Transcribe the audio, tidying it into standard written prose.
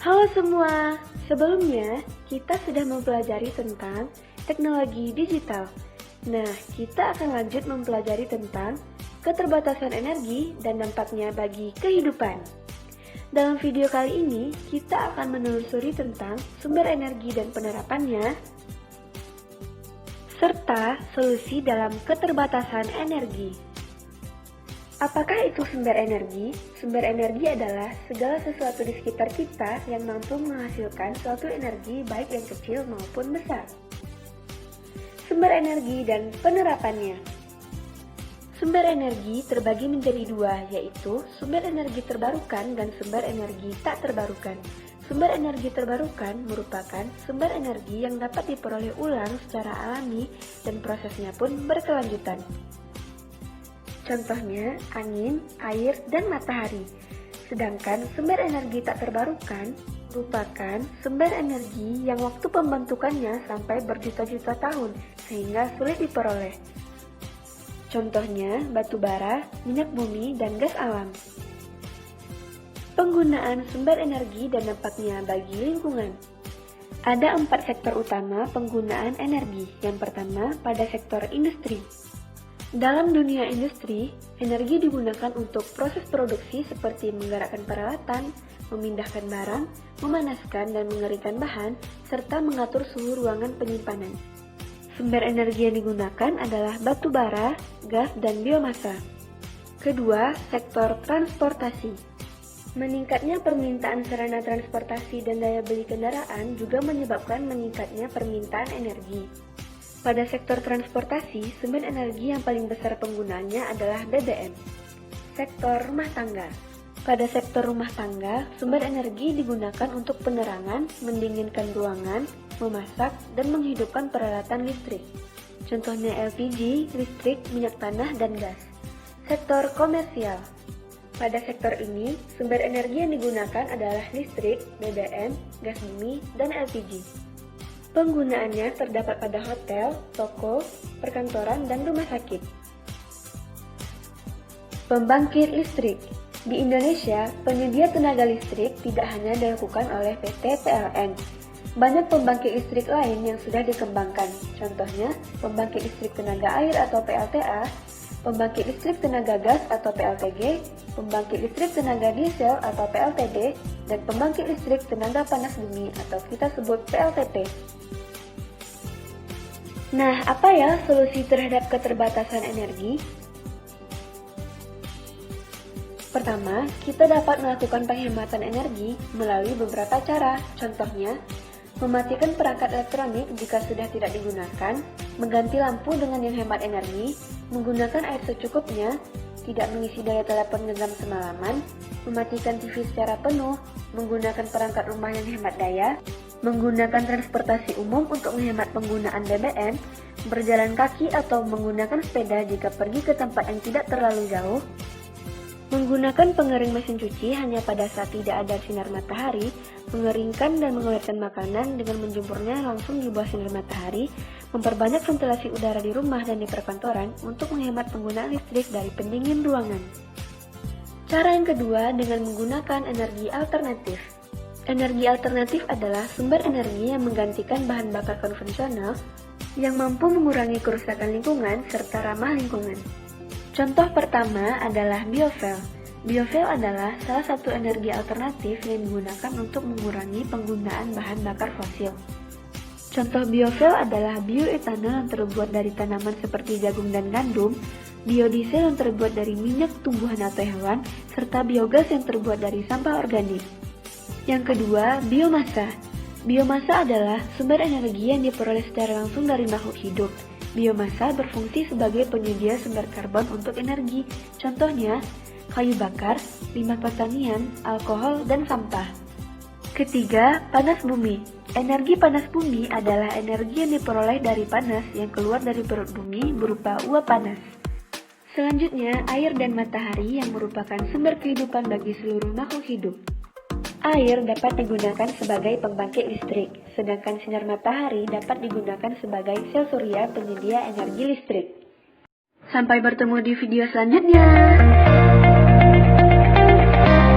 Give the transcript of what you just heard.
Halo semua, sebelumnya kita sudah mempelajari tentang teknologi digital. Nah, kita akan lanjut mempelajari tentang keterbatasan energi dan dampaknya bagi kehidupan. Dalam video kali ini, kita akan menelusuri tentang sumber energi dan penerapannya, serta solusi dalam keterbatasan energi. Apakah itu sumber energi? Sumber energi adalah segala sesuatu di sekitar kita yang mampu menghasilkan suatu energi baik yang kecil maupun besar. Sumber energi dan penerapannya. Sumber energi terbagi menjadi dua, yaitu sumber energi terbarukan dan sumber energi tak terbarukan. Sumber energi terbarukan merupakan sumber energi yang dapat diperoleh ulang secara alami dan prosesnya pun berkelanjutan. Contohnya angin, air, dan matahari. Sedangkan sumber energi tak terbarukan merupakan sumber energi yang waktu pembentukannya sampai berjuta-juta tahun sehingga sulit diperoleh. Contohnya batu bara, minyak bumi, dan gas alam. Penggunaan sumber energi dan dampaknya bagi lingkungan. Ada 4 sektor utama penggunaan energi. Yang pertama pada sektor industri. Dalam dunia industri, energi digunakan untuk proses produksi seperti menggerakkan peralatan, memindahkan barang, memanaskan dan mengeringkan bahan, serta mengatur suhu ruangan penyimpanan. Sumber energi yang digunakan adalah batu bara, gas, dan biomasa. Kedua, sektor transportasi. Meningkatnya permintaan sarana transportasi dan daya beli kendaraan juga menyebabkan meningkatnya permintaan energi. Pada sektor transportasi, sumber energi yang paling besar penggunaannya adalah BBM. Sektor rumah tangga. Pada sektor rumah tangga, sumber energi digunakan untuk penerangan, mendinginkan ruangan, memasak, dan menghidupkan peralatan listrik. Contohnya LPG, listrik, minyak tanah, dan gas. Sektor komersial. Pada sektor ini, sumber energi yang digunakan adalah listrik, BBM, gas bumi, dan LPG. Penggunaannya terdapat pada hotel, toko, perkantoran, dan rumah sakit. Pembangkit listrik. Di Indonesia, penyedia tenaga listrik tidak hanya dilakukan oleh PT PLN. Banyak pembangkit listrik lain yang sudah dikembangkan. Contohnya, pembangkit listrik tenaga air atau PLTA, pembangkit listrik tenaga gas atau PLTG, pembangkit listrik tenaga diesel atau PLTD, dan pembangkit listrik tenaga panas bumi atau kita sebut PLTP. Nah, apa ya solusi terhadap keterbatasan energi? Pertama, kita dapat melakukan penghematan energi melalui beberapa cara. Contohnya, mematikan perangkat elektronik jika sudah tidak digunakan, mengganti lampu dengan yang hemat energi, menggunakan air secukupnya, tidak mengisi daya telepon genggam semalaman, mematikan TV secara penuh, menggunakan perangkat rumah yang hemat daya, menggunakan transportasi umum untuk menghemat penggunaan BBM, berjalan kaki atau menggunakan sepeda jika pergi ke tempat yang tidak terlalu jauh, menggunakan pengering mesin cuci hanya pada saat tidak ada sinar matahari, mengeringkan dan mengawetkan makanan dengan menjemurnya langsung di bawah sinar matahari, memperbanyak ventilasi udara di rumah dan di perkantoran untuk menghemat penggunaan listrik dari pendingin ruangan. Cara yang kedua dengan menggunakan energi alternatif. Energi alternatif adalah sumber energi yang menggantikan bahan bakar konvensional yang mampu mengurangi kerusakan lingkungan serta ramah lingkungan. Contoh pertama adalah biofuel. Biofuel adalah salah satu energi alternatif yang digunakan untuk mengurangi penggunaan bahan bakar fosil. Contoh biofuel adalah bioetanol yang terbuat dari tanaman seperti jagung dan gandum, biodiesel yang terbuat dari minyak tumbuhan atau hewan, serta biogas yang terbuat dari sampah organik. Yang kedua, biomasa. Biomasa adalah sumber energi yang diperoleh secara langsung dari makhluk hidup. Biomasa berfungsi sebagai penyedia sumber karbon untuk energi. Contohnya, kayu bakar, limbah pertanian, alkohol, dan sampah. Ketiga, panas bumi. Energi panas bumi adalah energi yang diperoleh dari panas yang keluar dari perut bumi berupa uap panas. Selanjutnya, air dan matahari yang merupakan sumber kehidupan bagi seluruh makhluk hidup. Air dapat digunakan sebagai pembangkit listrik, sedangkan sinar matahari dapat digunakan sebagai sel surya penyedia energi listrik. Sampai bertemu di video selanjutnya.